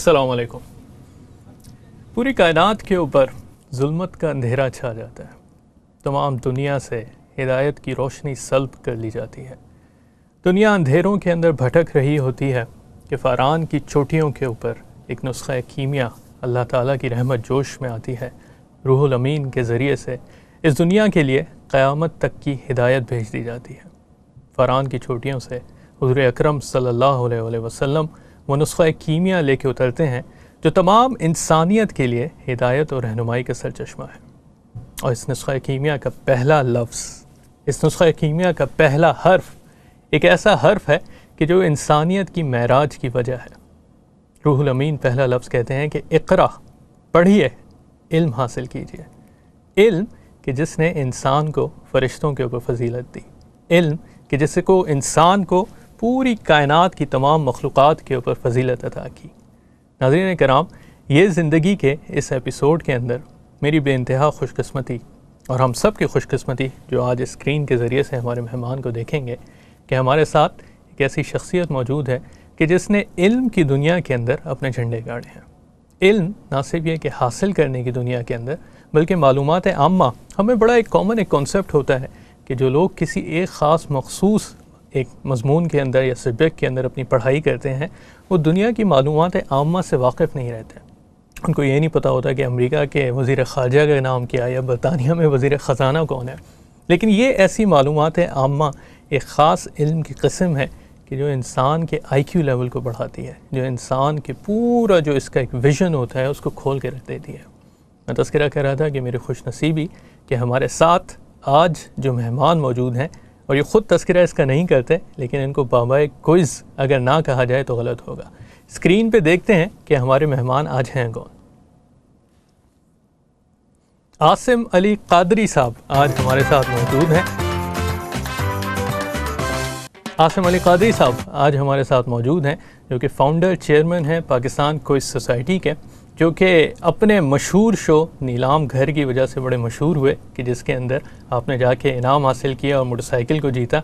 السلام علیکم. پوری کائنات کے اوپر ظلمت کا اندھیرا چھا جاتا ہے. تمام دنیا سے ہدایت کی روشنی سلب کر لی جاتی ہے. دنیا اندھیروں کے اندر بھٹک رہی ہوتی ہے کہ فاران کی چوٹیوں کے اوپر ایک نسخہ کیمیا اللہ تعالیٰ کی رحمت جوش میں آتی ہے. روح الامین کے ذریعے سے اس دنیا کے لیے قیامت تک کی ہدایت بھیج دی جاتی ہے. فاران کی چوٹیوں سے حضور اکرم صلی اللہ علیہ وسلم وہ نسخہ کیمیا لے کے اترتے ہیں جو تمام انسانیت کے لیے ہدایت اور رہنمائی کا سرچشمہ ہے. اور اس نسخہ کیمیا کا پہلا لفظ، اس نسخہ کیمیا کا پہلا حرف ایک ایسا حرف ہے کہ جو انسانیت کی معراج کی وجہ ہے. روح الامین پہلا لفظ کہتے ہیں کہ اقرا، پڑھیے، علم حاصل کیجیے. علم کہ جس نے انسان کو فرشتوں کے اوپر فضیلت دی، علم کہ جس کو انسان کو پوری کائنات کی تمام مخلوقات کے اوپر فضیلت عطا کی. ناظرین کرام، یہ زندگی کے اس ایپیسوڈ کے اندر میری بے انتہا خوش قسمتی اور ہم سب کی خوش قسمتی جو آج اسکرین کے ذریعے سے ہمارے مہمان کو دیکھیں گے کہ ہمارے ساتھ ایک ایسی شخصیت موجود ہے کہ جس نے علم کی دنیا کے اندر اپنے جھنڈے گاڑے ہیں. علم نہ صرف یہ کہ حاصل کرنے کی دنیا کے اندر بلکہ معلومات عامہ. ہمیں بڑا ایک کامن ایک کانسیپٹ ہوتا ہے کہ جو لوگ کسی ایک خاص مخصوص ایک مضمون کے اندر یا سبجیکٹ کے اندر اپنی پڑھائی کرتے ہیں وہ دنیا کی معلومات عامہ سے واقف نہیں رہتے. ان کو یہ نہیں پتہ ہوتا کہ امریکہ کے وزیر خارجہ کا نام کیا ہے یا برطانیہ میں وزیر خزانہ کون ہے. لیکن یہ ایسی معلومات عامہ ایک خاص علم کی قسم ہے کہ جو انسان کے آئی کیو لیول کو بڑھاتی ہے، جو انسان کے پورا جو اس کا ایک ویژن ہوتا ہے اس کو کھول کے رکھ دیتی ہے. میں تذکرہ کر رہا تھا کہ میری خوش نصیبی کہ ہمارے ساتھ آج جو مہمان موجود ہیں اور یہ خود تذکرہ اس کا نہیں کرتے لیکن ان کو بابائے کوئز اگر نہ کہا جائے تو غلط ہوگا. اسکرین پہ دیکھتے ہیں کہ ہمارے مہمان آج ہیں کون. عاصم علی قادری صاحب آج ہمارے ساتھ موجود ہیں. عاصم علی قادری صاحب آج ہمارے ساتھ موجود ہیں جو کہ فاؤنڈر چیئرمین ہیں پاکستان کوئز سوسائٹی کے، جو کہ اپنے مشہور شو نیلام گھر کی وجہ سے بڑے مشہور ہوئے کہ جس کے اندر آپ نے جا کے انعام حاصل کیا اور موٹر سائیکل کو جیتا.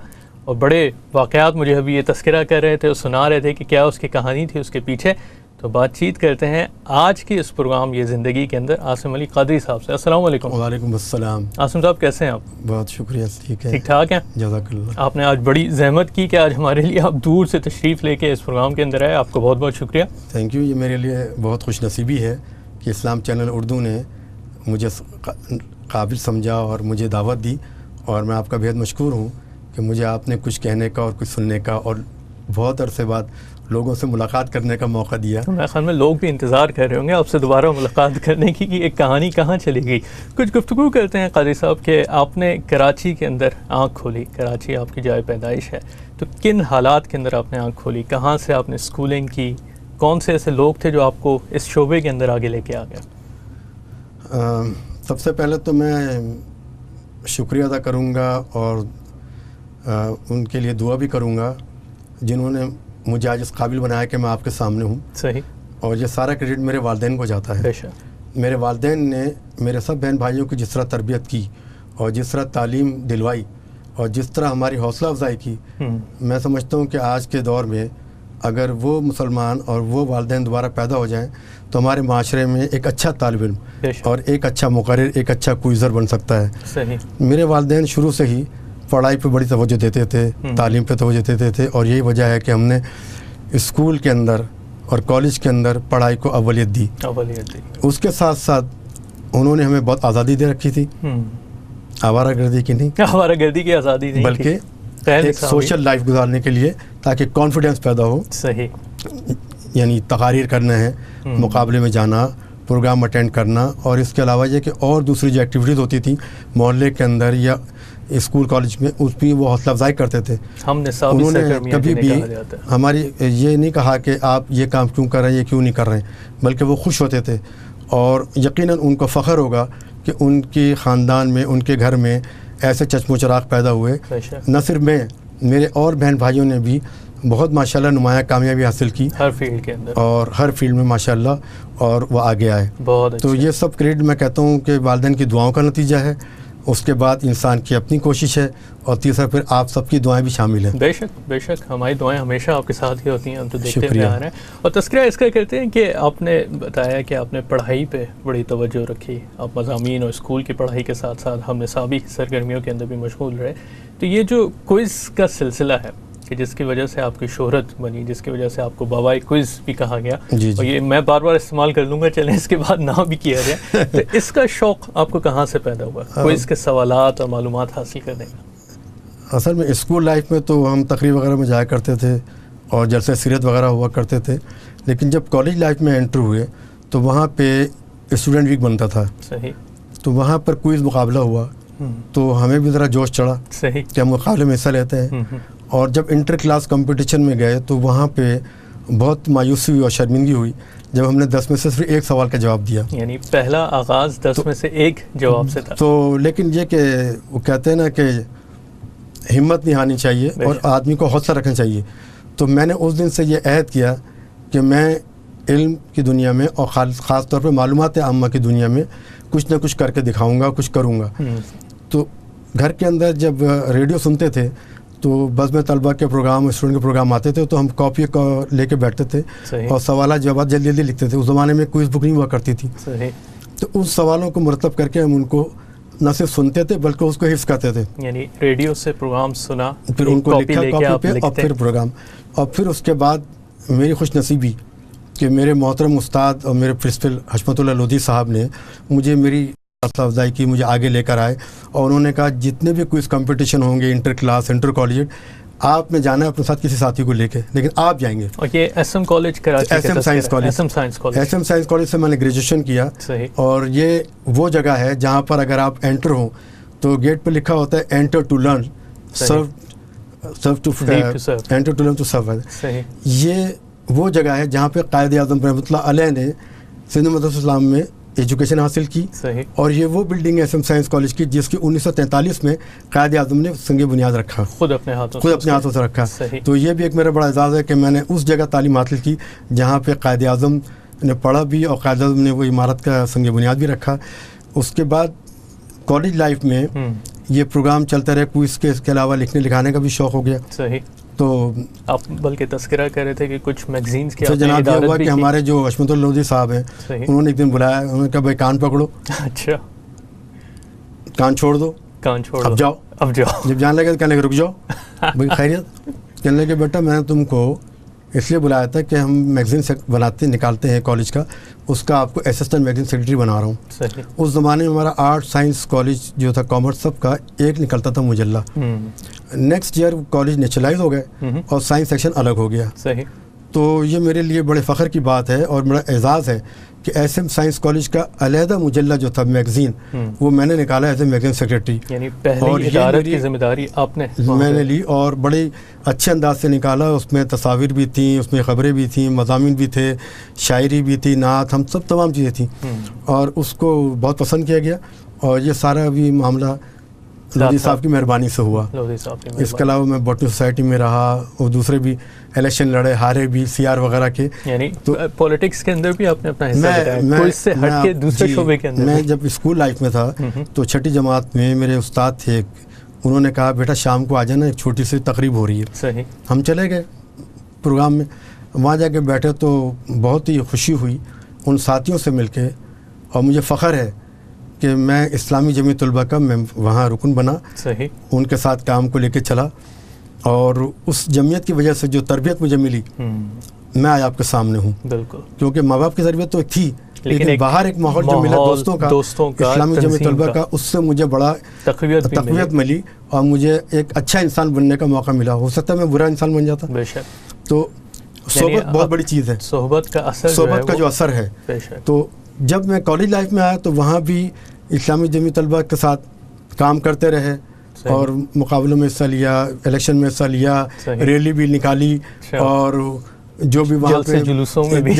اور بڑے واقعات مجھے ابھی یہ تذکرہ کر رہے تھے اور سنا رہے تھے کہ کیا اس کی کہانی تھی اس کے پیچھے. تو بات چیت کرتے ہیں آج کی اس پروگرام یہ زندگی کے اندر عاصم علی قادری صاحب سے. السلام علیکم. وعلیکم السلام. عاصم صاحب کیسے ہیں آپ؟ بہت شکریہ. ٹھیک ہے، ٹھیک ٹھاک ہیں؟ جزاک اللہ. آپ نے آج بڑی زحمت کی کہ آج ہمارے لیے آپ دور سے تشریف لے کے اس پروگرام کے اندر آئے. آپ کو بہت بہت شکریہ. Thank you. یہ میرے لیے بہت خوش نصیبی ہے کہ اسلام چینل اردو نے مجھے قابل سمجھا اور مجھے دعوت دی، اور میں آپ کا بہت مشکور ہوں کہ مجھے آپ نے کچھ کہنے کا اور کچھ سننے کا اور بہت عرصے بعد لوگوں سے ملاقات کرنے کا موقع دیا. میرے خیال میں لوگ بھی انتظار کر رہے ہوں گے آپ سے دوبارہ ملاقات کرنے کی کہ ایک کہانی کہاں چلی گئی. کچھ گفتگو کرتے ہیں قادری صاحب کہ آپ نے کراچی کے اندر آنکھ کھولی. کراچی آپ کی جائے پیدائش ہے، تو کن حالات کے اندر آپ نے آنکھ کھولی؟ کہاں سے آپ نے اسکولنگ کی؟ کون سے ایسے لوگ تھے جو آپ کو اس شعبے کے اندر آگے لے کے آ گیا؟ سب سے پہلے تو میں شکریہ ادا کروں گا اور ان کے لیے دعا بھی کروں گا جنہوں نے مجھے آج اس قابل بنایا کہ میں آپ کے سامنے ہوں. صحیح. اور یہ سارا کریڈٹ میرے والدین کو جاتا ہے. میرے والدین نے میرے سب بہن بھائیوں کی جس طرح تربیت کی اور جس طرح تعلیم دلوائی اور جس طرح ہماری حوصلہ افزائی کی، میں سمجھتا ہوں کہ آج کے دور میں اگر وہ مسلمان اور وہ والدین دوبارہ پیدا ہو جائیں تو ہمارے معاشرے میں ایک اچھا طالب علم اور ایک اچھا مقرر، ایک اچھا کوئزر بن سکتا ہے. صحیح. میرے والدین شروع سے ہی پڑھائی پہ بڑی توجہ دیتے تھے، تعلیم پہ توجہ دیتے تھے، اور یہی وجہ ہے کہ ہم نے اسکول کے اندر اور کالج کے اندر پڑھائی کو اولیت دی. اس کے ساتھ ساتھ انہوں نے ہمیں بہت آزادی دے رکھی تھی. آوارہ گردی کی نہیں، آوارہ گردی کی آزادی نہیں، بلکہ ایک سوشل لائف گزارنے کے لیے تاکہ کانفیڈنس پیدا ہو. صحیح. یعنی تقاریر کرنا ہے، مقابلے میں جانا، پروگرام اٹینڈ کرنا، اور اس کے علاوہ یہ کہ اور دوسری جو ایکٹیویٹیز ہوتی تھیں محلے کے اندر یا اسکول کالج میں، اس بھی وہ حوصلہ افزائی کرتے تھے. انہوں نے کبھی بھی ہماری یہ نہیں کہا کہ آپ یہ کام کیوں کر رہے ہیں، یہ کیوں نہیں کر رہے ہیں، بلکہ وہ خوش ہوتے تھے. اور یقیناً ان کو فخر ہوگا کہ ان کے خاندان میں، ان کے گھر میں ایسے چشم و چراغ پیدا ہوئے. نہ صرف میں، میرے اور بہن بھائیوں نے بھی بہت ماشاءاللہ نمایاں کامیابی حاصل کی ہر فیلڈ کے اندر، اور ہر فیلڈ میں ماشاءاللہ، اور وہ آگے آئے. بہت تو یہ سب کریڈٹ میں کہتا ہوں کہ والدین کی دعاؤں کا نتیجہ ہے. اس کے بعد انسان کی اپنی کوشش ہے، اور تیسرا پھر آپ سب کی دعائیں بھی شامل ہیں. بے شک ہماری دعائیں ہمیشہ آپ کے ساتھ ہی ہوتی ہیں، ہم تو دیکھتے ہوئے آ رہے ہیں. اور تذکرہ اس کا کرتے ہیں کہ آپ نے بتایا کہ آپ نے پڑھائی پہ بڑی توجہ رکھی، آپ مضامین اور اسکول کی پڑھائی کے ساتھ ساتھ ہم نصابی سرگرمیوں کے اندر بھی مشغول رہے. تو یہ جو کوئز کا سلسلہ ہے کہ جس کی وجہ سے آپ کی شہرت بنی، جس کی وجہ سے آپ کو بابائے کوئز بھی کہا گیا، اور یہ میں بار بار استعمال کر لوں گا، چلیں اس کے بعد نہ بھی کیا جائے. تو اس کا شوق آپ کو کہاں سے پیدا ہوا کوئز کے سوالات اور معلومات حاصل کرنے کا؟ اصل میں اسکول لائف میں تو ہم تقریب وغیرہ میں جایا کرتے تھے اور جلسہ سیرت وغیرہ ہوا کرتے تھے، لیکن جب کالج لائف میں انٹر ہوئے تو وہاں پہ اسٹوڈنٹ ویک بنتا تھا. صحیح. تو وہاں پر کوئز مقابلہ ہوا تو ہمیں بھی ذرا جوش چڑھا. صحیح. کہ ہم مقابلے میں حصہ لیتے ہیں. اور جب انٹر کلاس کمپٹیشن میں گئے تو وہاں پہ بہت مایوسی ہوئی اور شرمندگی ہوئی جب ہم نے 10 میں سے صرف ایک سوال کا جواب دیا. یعنی پہلا آغاز 10 میں سے ایک جواب سے تھا. تو لیکن یہ کہ وہ کہتے ہیں نا کہ ہمت نہیں ہارنی چاہیے اور آدمی کو حوصلہ رکھنا چاہیے. تو میں نے اس دن سے یہ عہد کیا کہ میں علم کی دنیا میں اور خاص طور پہ معلومات عامہ کی دنیا میں کچھ نہ کچھ کر کے دکھاؤں گا، کچھ کروں گا. تو گھر کے اندر جب ریڈیو سنتے تھے تو بس میں طلبہ کے پروگرام، اسٹوڈنٹ کے پروگرام آتے تھے تو ہم کاپی لے کے بیٹھتے تھے اور سوالات جوابات جلدی جلدی لکھتے تھے. اس زمانے میں کوئی بک نہیں ہوا کرتی تھی. تو اس سوالوں کو مرتب کر کے ہم ان کو نہ صرف سنتے تھے بلکہ اس کو حفظ کرتے تھے. یعنی ریڈیو سے پروگرام سنا، پھر ان کو لکھا کاپی پہ اور پھر پروگرام. اور پھر اس کے بعد میری خوش نصیبی کہ میرے محترم استاد اور میرے پرنسپل حشمت اللہ لودھی صاحب نے مجھے میری حوصلہ افزائی کی، مجھے آگے لے کر آئے اور انہوں نے کہا جتنے بھی کوئز کمپٹیشن ہوں گے انٹر کلاس، انٹر کالج، آپ نے جانا ہے اپنے ساتھ کسی ساتھی کو لے کے، لیکن آپ جائیں گے. اور یہ S M college Karachi, S M science college, S M science college سے میں نے گریجویشن کیا. اور یہ وہ جگہ ہے جہاں پر اگر آپ انٹر ہوں تو گیٹ پہ لکھا ہوتا ہے enter to learn, serve to enter to learn to serve. یہ وہ جگہ ہے جہاں پہ قائد اعظم رحمۃ اللہ علیہ نے سندھ مدرسۃ اسلام میں ایجوکیشن حاصل کی. اور یہ وہ بلڈنگ ہے ایس ایم سائنس کالج کی جس کی 1943 میں قائد اعظم نے سنگ بنیاد رکھا، خود اپنے ہاتھوں سے رکھا. تو یہ بھی ایک میرا بڑا اعزاز ہے کہ میں نے اس جگہ تعلیم حاصل کی جہاں پہ قائد اعظم نے پڑھا بھی اور قائد اعظم نے وہ عمارت کا سنگ بنیاد بھی رکھا. اس کے بعد کالج لائف میں یہ پروگرام چلتا رہے، کوئز کے اس کے علاوہ لکھنے لکھانے کا بھی شوق ہو گیا. تو آپ بلکہ تذکرہ کر رہے تھے کہ کچھ میگزینز کی جناب یہ ہوا کہ ہمارے جو حشمت اللہ لودھی صاحب ہیں انہوں نے ایک دن بلایا، انہوں نے کہا بھائی کان پکڑو. اچھا. کان چھوڑ دو، اب جاؤ. جب جان لگے تو کہنے لگے رک جاؤ بھائی خیریت. کہنے لگے بیٹا میں نے تم کو اس لیے بلایا تھا کہ ہم میگزین نکالتے ہیں کالج کا، اس کا آپ کو اسسٹنٹ میگزین سیکرٹری بنا رہا ہوں. اس زمانے میں ہمارا آرٹ سائنس کالج جو تھا کامرس سب کا ایک نکلتا تھا مجلہ. نیکسٹ ایئر کالج نیشنلائز ہو گئے اور سائنس سیکشن الگ ہو گیا. تو یہ میرے لیے بڑے فخر کی بات ہے اور بڑا اعزاز ہے کہ ایس ایم سائنس کالج کا علیحدہ مجلہ جو تھا میگزین وہ میں نے نکالا ایز اے میگزین سیکرٹری. یعنی پہلی ادارت کی ذمہ داری آپ نے میں نے لی اور بڑے اچھے انداز سے نکالا. اس میں تصاویر بھی تھیں، اس میں خبریں بھی تھیں، مضامین بھی تھے، شاعری بھی تھی، نعت، ہم سب تمام چیزیں تھیں. اور اس کو بہت پسند کیا گیا اور یہ سارا بھی معاملہ لودھی صاحب کی مہربانی سے ہوا. اس کے علاوہ میں بوٹنی سوسائٹی میں رہا اور دوسرے بھی الیکشن لڑے، ہارے بھی، سی آر وغیرہ کے. یعنی پولیٹکس کے اندر بھی آپ نے اپنا حصہ لگایا، کوئی سے ہٹ کے دوسرے شعبے کے اندر. میں جب اسکول لائف میں تھا تو چھٹی جماعت میں میرے استاد تھے، انہوں نے کہا بیٹا شام کو آ جانا، ایک چھوٹی سی تقریب ہو رہی ہے. ہم چلے گئے پروگرام میں، وہاں جا کے بیٹھے تو بہت ہی خوشی ہوئی ان ساتھیوں سے مل کے. اور مجھے فخر ہے کہ میں اسلامی جمعیت طلبہ کا میں وہاں رکن بنا، ان کے ساتھ کام کو لے کے چلا. اور اس جمعیت کی وجہ سے جو تربیت مجھے ملی میں آج آپ کے سامنے ہوں. بالکل، کیونکہ ماں باپ کی تربیت تو تھی لیکن باہر ایک ماحول جو ملا دوستوں کا اسلامی جمعیت طلبہ کا، اس سے مجھے بڑا تقویت ملی اور مجھے ایک اچھا انسان بننے کا موقع ملا. ہو سکتا ہے میں برا انسان بن جاتا. تو صحبت بہت بڑی چیز ہے، صحبت کا جو اثر ہے. تو جب میں کالج لائف میں آیا تو وہاں بھی اسلامی جمعیت طلبہ کے ساتھ کام کرتے رہے اور مقابلوں میں حصہ لیا، الیکشن میں حصہ لیا، ریلی بھی نکالی اور جو بھی وہاں پہ جلوسوں میں بھی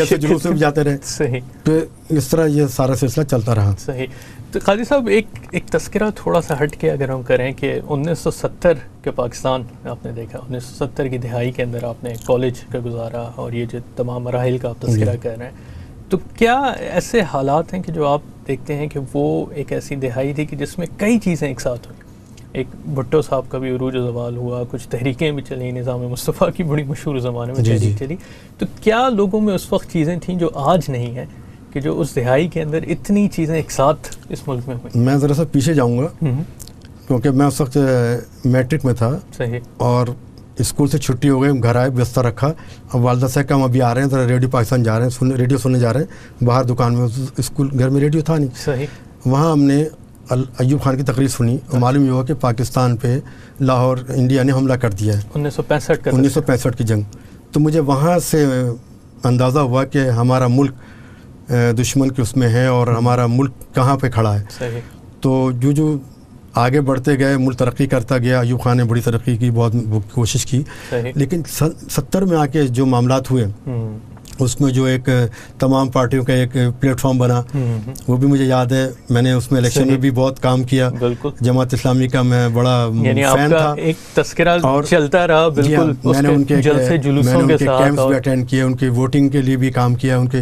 جاتے رہے. تو اس طرح یہ سارا سلسلہ چلتا رہا. صحیح. تو قاضی صاحب ایک تذکرہ تھوڑا سا ہٹ کے اگر ہم کریں کہ 1970 کے پاکستان آپ نے دیکھا، 1970 کی دہائی کے اندر آپ نے کالج کا گزارا اور یہ جو تمام مراحل کا آپ تذکرہ کر رہے ہیں، تو کیا ایسے حالات ہیں کہ جو آپ دیکھتے ہیں کہ وہ ایک ایسی دہائی تھی کہ جس میں کئی چیزیں ایک ساتھ ہوئیں؟ ایک بھٹو صاحب کا بھی عروج و زوال ہوا، کچھ تحریکیں بھی چلیں، نظام مصطفیٰ کی بڑی مشہور زمانے میں تحریک چلی. تو کیا لوگوں میں اس وقت چیزیں تھیں جو آج نہیں ہیں، کہ جو اس دہائی کے اندر اتنی چیزیں ایک ساتھ اس ملک میں ہوئیں؟ میں ذرا سا پیچھے جاؤں گا کیونکہ میں اس وقت میٹرک میں تھا. صحیح. اور اسکول سے چھٹی ہو گئی، گھر آئے، بستر رکھا. اب والدہ سے کہا ہم ابھی آ رہے ہیں، ذرا ریڈیو پاکستان جا رہے ہیں، ریڈیو سننے جا رہے ہیں. باہر دکان میں، اسکول گھر میں ریڈیو تھا نہیں. صحیح. وہاں ہم نے ایوب خان کی تقریر سنی. معلوم یہ ہوا کہ پاکستان پہ لاہور انڈیا نے حملہ کر دیا ہے 1965 کی جنگ. تو مجھے وہاں سے اندازہ ہوا کہ ہمارا ملک دشمن کے اس میں ہے اور ہمارا ملک کہاں پہ کھڑا ہے. صحیح. تو جو آگے بڑھتے گئے، ملک ترقی کرتا گیا. ایوب خان نے بڑی ترقی کی، بہت کوشش کی. لیکن 70 میں آ کے جو معاملات ہوئے اس میں جو ایک تمام پارٹیوں کا ایک پلیٹ فارم بنا، وہ بھی مجھے یاد ہے. میں نے اس میں الیکشن میں بھی بہت کام کیا. جماعت اسلامی کا میں بڑا فین تھا. ایک تذکرہ چلتا رہا. بالکل. میں نے ان کے کیمپس بھی اٹینڈ کیے، ان کی ووٹنگ کے لیے بھی کام کیا، ان کے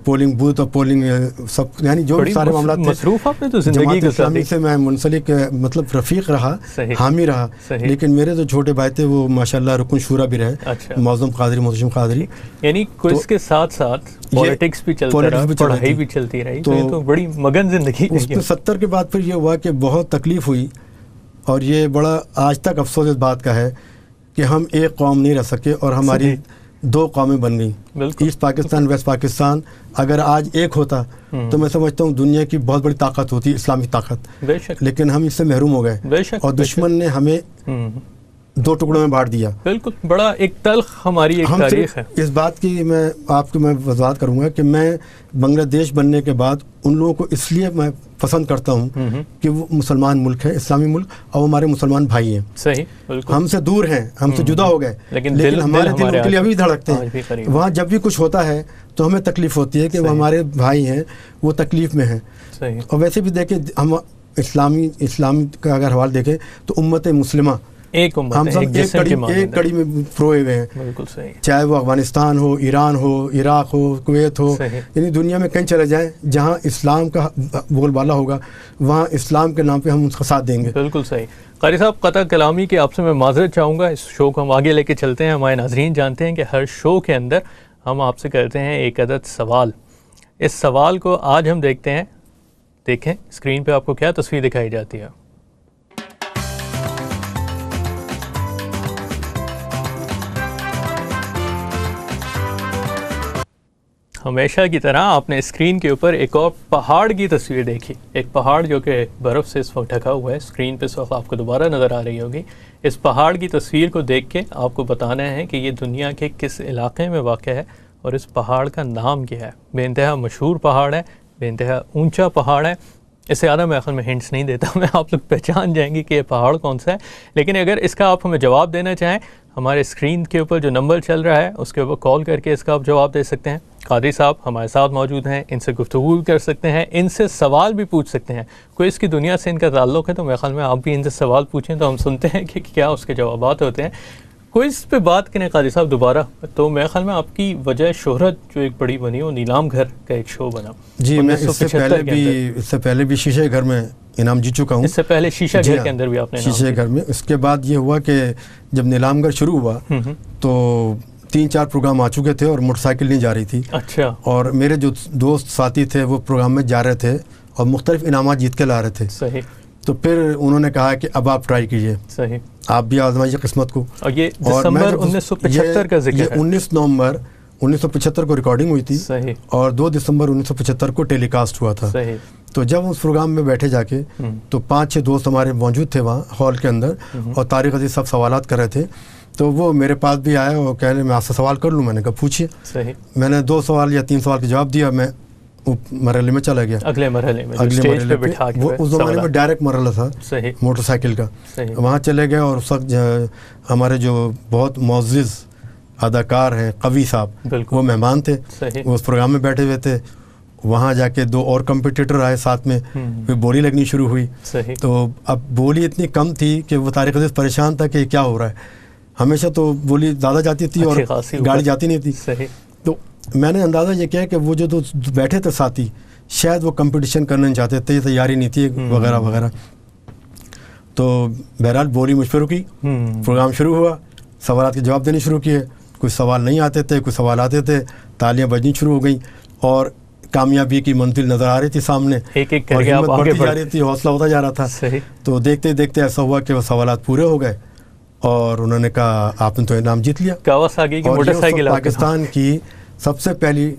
پولنگ بوتھ اور پولنگ سب، یعنی جو سارے معاملات مصروف آپ نے تو زندگی جماعت اسلامی سے میں منسلک مطلب رفیق رہا، حامی رہا. لیکن میرے جو چھوٹے بھائی تھے وہ ماشاءاللہ رکن شورا بھی رہے، معظم قادری، محتشم قادری. یعنی اس کے ساتھ ساتھ پولیٹکس بھی چلتا رہا، پڑھائی بھی چلتی رہی. تو بڑی مگن زندگی. اس میں 70 کے بعد پھر یہ ہوا کہ بہت تکلیف ہوئی، اور یہ بڑا آج تک افسوس اس بات کا ہے کہ ہم ایک قوم نہیں رہ سکے اور ہماری 2 قومیں بن گئیں. East Pakistan, West Pakistan. اگر آج ایک ہوتا تو میں سمجھتا ہوں دنیا کی بہت بڑی طاقت ہوتی، اسلامی طاقت. لیکن ہم اس سے محروم ہو گئے اور دشمن نے ہمیں 2 ٹکڑوں میں بانٹ دیا. بالکل. بڑا ایک تلخ ہماری ایک تاریخ ہے. اس بات کی میں آپ کو میں وضاحت کروں گا کہ میں بنگلہ دیش بننے کے بعد ان لوگوں کو اس لیے میں پسند کرتا ہوں کہ وہ مسلمان ملک ہے، اسلامی ملک، اور ہمارے مسلمان بھائی ہیں. صحیح. بالکل. ہم سے دور ہیں، ہم سے جدا ہو گئے، لیکن ہمارے دل ان کے لیے ابھی دھڑکتے ہیں. وہاں جب بھی کچھ ہوتا ہے تو ہمیں تکلیف ہوتی ہے کہ وہ ہمارے بھائی ہیں، وہ تکلیف میں ہیں. اور ویسے بھی دیکھیں، ہم اسلام کا اگر حوالہ دیکھیں تو امت مسلمہ ایک ہم سب ایک کڑی میں پروئے ہوئے ہیں. بالکل صحیح. چاہے وہ افغانستان ہو، ایران ہو، عراق ہو، کویت ہو، یعنی دنیا میں کہیں چلے جائیں جہاں اسلام کا بول بالا ہوگا، وہاں اسلام کے نام پہ ہم اس کا ساتھ دیں گے. بالکل صحیح. قاری صاحب، قطع کلامی کی آپ سے میں معذرت چاہوں گا. اس شو کو ہم آگے لے کے چلتے ہیں. ہمارے ناظرین جانتے ہیں کہ ہر شو کے اندر ہم آپ سے کرتے ہیں ایک عدد سوال. اس سوال کو آج ہم دیکھتے ہیں. دیکھیں اسکرین پہ آپ کو کیا تصویر دکھائی جاتی ہے. ہمیشہ کی طرح آپ نے اسکرین کے اوپر ایک اور پہاڑ کی تصویر دیکھی. ایک پہاڑ جو کہ برف سے اس وقت ڈھکا ہوا ہے. اسکرین پہ اس وقت آپ کو دوبارہ نظر آ رہی ہوگی. اس پہاڑ کی تصویر کو دیکھ کے آپ کو بتانا ہے کہ یہ دنیا کے کس علاقے میں واقع ہے اور اس پہاڑ کا نام کیا ہے. بے انتہا مشہور پہاڑ ہے، بے انتہا اونچا پہاڑ ہے. اس سے زیادہ میں اصل میں ہنٹس نہیں دیتا، میں آپ لوگ پہچان جائیں گے کہ یہ پہاڑ کون سا ہے. لیکن اگر اس کا آپ ہمیں جواب دینا چاہیں، ہمارے اسکرین کے اوپر جو نمبر چل رہا ہے اس کے اوپر کال کر کے اس کا آپ جواب دے سکتے ہیں. قادری صاحب ہمارے ساتھ موجود ہیں، ان سے گفتگو بھی کر سکتے ہیں، ان سے سوال بھی پوچھ سکتے ہیں. کوئی اس کی دنیا سے ان کا تعلق ہے تو میرے خیال میں آپ بھی ان سے سوال پوچھیں تو ہم سنتے ہیں کہ کیا اس کے جوابات ہوتے ہیں. کوئی اس پہ بات کریں قادری صاحب دوبارہ، تو میرے خیال میں آپ کی وجہ شہرت جو ایک بڑی بنی وہ نیلام گھر کا ایک شو بنا. جی میں اس سے پہلے بھی شیشے گھر میں انعام جیت چکا ہوں. اس سے پہلے شیشہ گھر کے اندر بھی آپ نے شیشے گھر میں. اس کے بعد یہ ہوا کہ جب نیلام گھر شروع ہوا تو 3-4 پروگرام آ چکے تھے اور موٹر سائیکل نہیں جا رہی تھی. اچھا. اور میرے جو دوست ساتھی تھے وہ پروگرام میں جا رہے تھے اور مختلف انعامات جیت کے لا رہے تھے. صحیح. تو پھر انہوں نے کہا کہ اب آپ ٹرائی کیجئے. صحیح. آپ بھی آزمائیے قسمت کو. اور یہ دسمبر 1975 کا ذکر ہے. 19 نومبر 1975 کو ریکارڈنگ ہوئی تھی. صحیح. اور 2 دسمبر 1975 کو ٹیلی کاسٹ ہوا تھا. صحیح. تو جب اس پروگرام میں بیٹھے جا کے تو 5-6 دوست ہمارے موجود تھے وہاں ہال کے اندر اور طارق عزیز سب سوالات کر رہے تھے. تو وہ میرے پاس بھی آیا اور کہہ رہے میں آپ سے سوال کر لوں. میں نے کہا پوچھیے. صحیح. میں نے 2 سوال یا 3 سوال کے جواب دیا. میں مرحلے میں چلا گیا. اگلے مرحلے میں وہ اس زمانے میں ڈائریکٹ مرحلہ تھا. صحیح. موٹر سائیکل کا. وہاں چلے گئے اور اس وقت ہمارے جو بہت معزز اداکار ہیں قوی صاحب وہ مہمان تھے. وہ اس پروگرام میں بیٹھے ہوئے تھے. وہاں جا کے 2 اور کمپٹیٹر آئے ساتھ میں. پھر بولی لگنی شروع ہوئی. تو اب بولی اتنی کم تھی کہ وہ طارق عزیز پریشان تھا کہ کیا ہو رہا ہے. ہمیشہ تو بولی زیادہ جاتی تھی اور گاڑی جاتی نہیں تھی. تو میں نے اندازہ یہ کیا کہ وہ جو بیٹھے تھے ساتھی شاید وہ کمپٹیشن کرنا نہیں چاہتے تھے, تیاری نہیں تھی وغیرہ وغیرہ. تو بہرحال بولی مجھ پہ رکی, پروگرام شروع ہوا, سوالات کے جواب دینے شروع کیے. کچھ سوال نہیں آتے تھے, کچھ سوال آتے تھے, تالیاں بجنی شروع ہو گئیں اور کامیابی کی منزل نظر آ رہی تھی سامنے, ایک ایک کر اور کے ہمت آپ آگے بڑھتی جا رہی تھی, حوصلہ ہوتا جا رہا تھا. تو دیکھتے دیکھتے ایسا ہوا کہ وہ سوالات پورے ہو گئے اور انہوں نے کہا آپ نے تو انعام جیت لیا. کاواساکی کی موٹر سائیکل پاکستان کی سب سے پہلی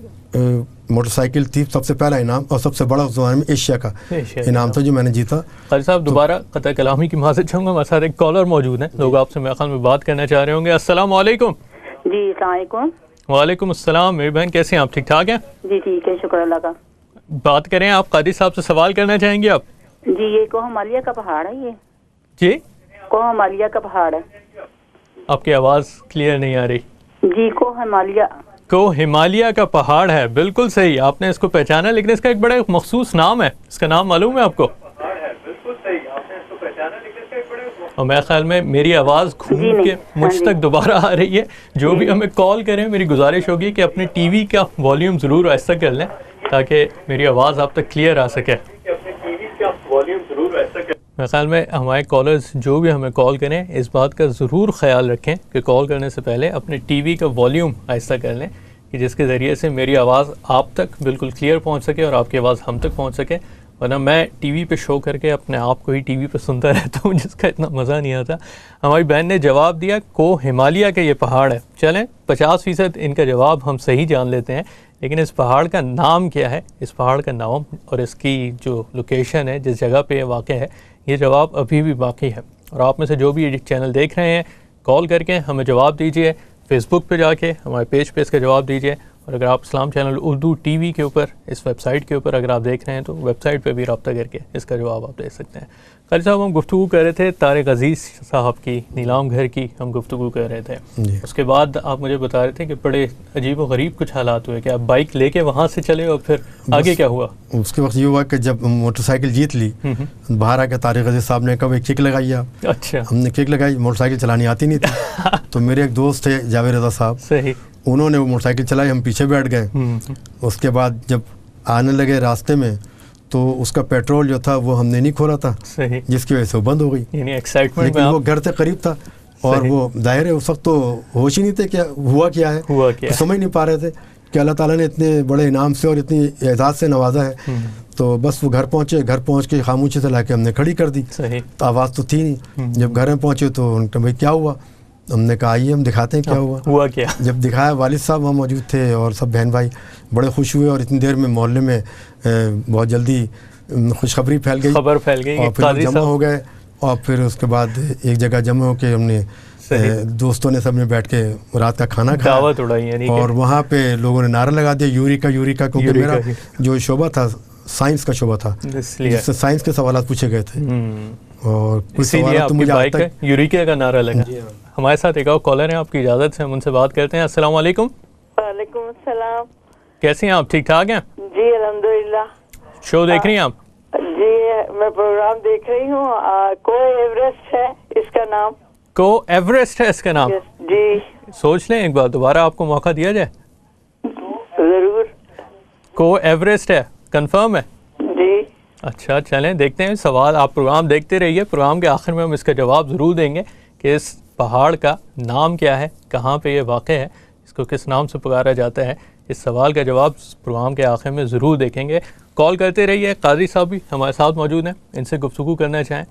موٹر سائیکل تھی, سب سے پہلا انعام اور سب سے بڑا اس زمانے میں ایشیا کا انعام تھا جو میں نے جیتا. قاری صاحب دوبارہ قطع کلامی کی معذرت چاہوں گا, ہمارے ساتھ ایک کالر موجود ہیں, لوگ آپ سے میرے خیال میں بات کرنا چاہ رہے ہوں گے. السلام علیکم. جی السلام علیکم. وعلیکم السلام. میری بہن کیسے ہیں آپ, ٹھیک ٹھاک ہیں؟ جی ٹھیک ہے, شکر اللہ کا. بات کریں, آپ قادری صاحب سے سوال کرنا چاہیں گے آپ؟ جی یہ کوہ ہمالیہ کا پہاڑ ہے, یہ جی کوہ ہمالیہ کا پہاڑ ہے. آپ کی آواز کلیئر نہیں آ رہی. جی کوہ ہمالیہ, کوہ ہمالیہ کا پہاڑ ہے, بالکل صحیح, آپ نے اس کو پہچانا, لیکن اس کا ایک بڑا مخصوص نام ہے. اس کا نام معلوم ہے آپ کو؟ اور میرے خیال میں میری آواز گھوم کے مجھ تک دوبارہ آ رہی ہے. جو بھی ہمیں کال کریں, میری گزارش ہوگی کہ اپنے ٹی وی کا والیوم ضرور آہستہ کر لیں تاکہ میری آواز آپ تک کلیئر آ سکے. میرے خیال میں ہمارے کالرز جو بھی ہمیں کال کریں اس بات کا ضرور خیال رکھیں کہ کال کرنے سے پہلے اپنے ٹی وی کا والیوم آہستہ کر لیں, کہ جس کے ذریعے سے میری آواز آپ تک بالکل کلیئر پہنچ سکے اور آپ کی آواز ہم تک پہنچ سکے. ورنہ میں ٹی وی پہ شو کر کے اپنے آپ کو ہی ٹی وی پہ سنتا رہتا ہوں, جس کا اتنا مزہ نہیں آتا. ہماری بہن نے جواب دیا کوہ ہمالیہ کا یہ پہاڑ ہے. چلیں 50% ان کا جواب ہم صحیح جان لیتے ہیں, لیکن اس پہاڑ کا نام کیا ہے, اس پہاڑ کا نام اور اس کی جو لوکیشن ہے, جس جگہ پہ یہ واقع ہے, یہ جواب ابھی بھی باقی ہے. اور آپ میں سے جو بھی یہ چینل دیکھ رہے ہیں, کال کر کے ہمیں جواب دیجئے, فیس بک پہ جا کے ہمارے پیج پہ اس کا جواب دیجئے. اور اگر آپ اسلام چینل اردو ٹی وی کے اوپر, اس ویب سائٹ کے اوپر اگر آپ دیکھ رہے ہیں تو ویب سائٹ پہ بھی رابطہ کر کے اس کا جواب آپ دے سکتے ہیں. قاری صاحب ہم گفتگو کر رہے تھے طارق عزیز صاحب کی, نیلام گھر کی ہم گفتگو کر رہے تھے. اس کے بعد آپ مجھے بتا رہے تھے کہ بڑے عجیب و غریب کچھ حالات ہوئے کہ آپ بائک لے کے وہاں سے چلے اور پھر آگے کیا ہوا؟ اس کے وقت یہ ہوا کہ جب موٹر سائیکل جیت لی, باہر آ کے طارق عزیز صاحب نے کہا کک لگائی آپ. اچھا. ہم نے کک لگائی, موٹر سائیکل چلانی آتی نہیں تھی. تو میرے ایک دوست تھے جاوید رضا صاحب, صحیح, انہوں نے وہ موٹر سائیکل چلائی, ہم پیچھے بیٹھ گئے. اس کے بعد جب آنے لگے راستے میں تو اس کا پیٹرول جو تھا وہ ہم نے نہیں کھولا تھا, صحیح, جس کی وجہ سے وہ بند ہو گئی. یعنی ایکسائٹمنٹ لیکن وہ گھر سے قریب تھا اور وہ ظاہر ہے اس وقت تو ہوش ہی نہیں تھے کہ ہوا کیا ہے, سمجھ نہیں پا رہے تھے کہ اللہ تعالیٰ نے اتنے بڑے انعام سے اور اتنی اعزاز سے نوازا ہے. تو بس وہ گھر پہنچے, گھر پہنچ کے خاموشی سے لا کے ہم نے کھڑی کر دی. تو آواز تو تھی نہیں. جب گھر میں پہنچے تو ان کا بھائی کیا ہوا, ہم نے کہا آئیے ہم دکھاتے ہیں کیا ہوا کیا. جب دکھایا, والد صاحب وہاں موجود تھے اور سب بہن بھائی بڑے خوش ہوئے, اور اتنی دیر میں محلے میں بہت جلدی خوشخبری پھیل گئی, خبر پھیل گئی, اور پھر جمع ہو گئے. اور پھر اس کے بعد ایک جگہ جمع ہو کے ہم نے دوستوں نے سب نے بیٹھ کے رات کا کھانا کھایا, دعوت اڑائی. اور وہاں پہ لوگوں نے نعرہ لگا دیا یوریکا یوریکا, کیونکہ میرا جو شعبہ تھا سائنس کا شعبہ تھا, جس سے سائنس کے سوالات پوچھے گئے تھے. اور کچھ سوالات تو مجھے یوریکا کا نعرہ لگا. ہمارے ساتھ ایک اور کالر ہیں, آپ کی اجازت سے ہم ان سے بات کرتے ہیں. السلام علیکم. وعلیکم السلام. کیسی ہیں آپ, ٹھیک ٹھاک ہیں؟ جی الحمدللہ. شو دیکھ رہی ہیں آپ؟ جی میں پروگرام دیکھ رہی ہوں. کو ایوریسٹ ہے اس کا نام. کو ایوریسٹ ہے اس کا نام؟ جی. سوچ لیں ایک بار, دوبارہ آپ کو موقع دیا جائے. ضرور. کو ایوریسٹ ہے, کنفرم ہے؟ جی. اچھا چلیں دیکھتے ہیں سوال. آپ پروگرام دیکھتے رہیے, پروگرام کے آخر میں ہم اس کا جواب ضرور دیں گے کہ اس پہاڑ کا نام کیا ہے, کہاں پہ یہ واقع ہے, اس کو کس نام سے پکارا جاتا ہے. اس سوال کا جواب پروگرام کے آخر میں ضرور دیکھیں گے. کال کرتے رہیے. قاضی صاحب بھی ہمارے ساتھ موجود ہیں, ان سے گفتگو کرنا چاہیں,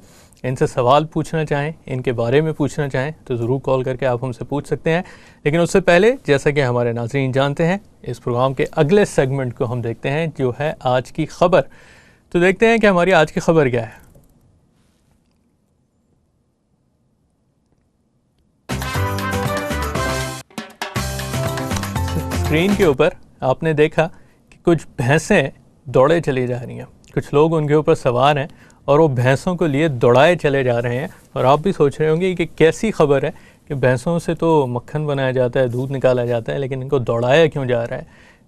ان سے سوال پوچھنا چاہیں, ان کے بارے میں پوچھنا چاہیں تو ضرور کال کر کے آپ ہم سے پوچھ سکتے ہیں. لیکن اس سے پہلے جیسا کہ ہمارے ناظرین جانتے ہیں, اس پروگرام کے اگلے سیگمنٹ کو ہم دیکھتے ہیں جو ہے آج کی خبر. تو دیکھتے ہیں کہ ہماری آج کی خبر کیا ہے. اسکرین کے اوپر آپ نے دیکھا کہ کچھ بھینسیں دوڑے چلی جا رہی ہیں, کچھ لوگ ان کے اوپر سوار ہیں اور وہ بھینسوں کو لیے دوڑائے چلے جا رہے ہیں. اور آپ بھی سوچ رہے ہوں گے کہ کیسی خبر ہے کہ بھینسوں سے تو مکھن بنایا جاتا ہے, دودھ نکالا جاتا ہے, لیکن ان کو دوڑایا کیوں جا رہا ہے.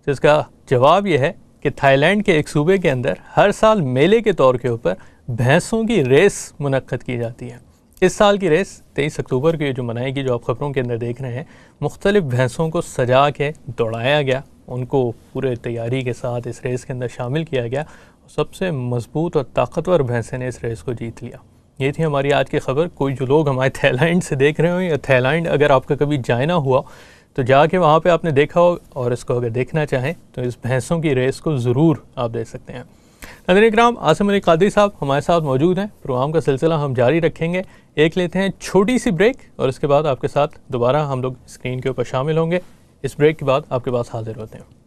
تو اس کا جواب یہ ہے کہ تھائی لینڈ کے ایک صوبے کے اندر ہر سال میلے کے طور کے اوپر بھینسوں کی ریس منعقد کی جاتی ہے. اس سال کی ریس 23 اکتوبر کو جو منائے گی, جو آپ خبروں کے اندر دیکھ رہے ہیں, مختلف بھینسوں کو سجا کے دوڑایا گیا ان کو پورے تیاری کے ساتھ اس ریس کے اندر شامل کیا گیا. سب سے مضبوط اور طاقتور بھینسیں نے اس ریس کو جیت لیا. یہ تھی ہماری آج کی خبر. کوئی جو لوگ ہمارے تھائی لینڈ سے دیکھ رہے ہوں یا تھائی لینڈ اگر آپ کا کبھی جانا ہوا تو جا کے وہاں پہ آپ نے دیکھا ہو اور اس کو اگر دیکھنا چاہیں تو اس بھینسوں کی ریس کو ضرور آپ دیکھ سکتے ہیں. ناظرین اکرام، عاصم علی قادری صاحب ہمارے ساتھ موجود ہیں. پروگرام کا سلسلہ ہم جاری رکھیں گے. ایک لیتے ہیں چھوٹی سی بریک اور اس کے بعد آپ کے ساتھ دوبارہ ہم لوگ اسکرین کے اوپر شامل ہوں گے. اس بریک کے بعد آپ کے پاس حاضر ہوتے ہیں.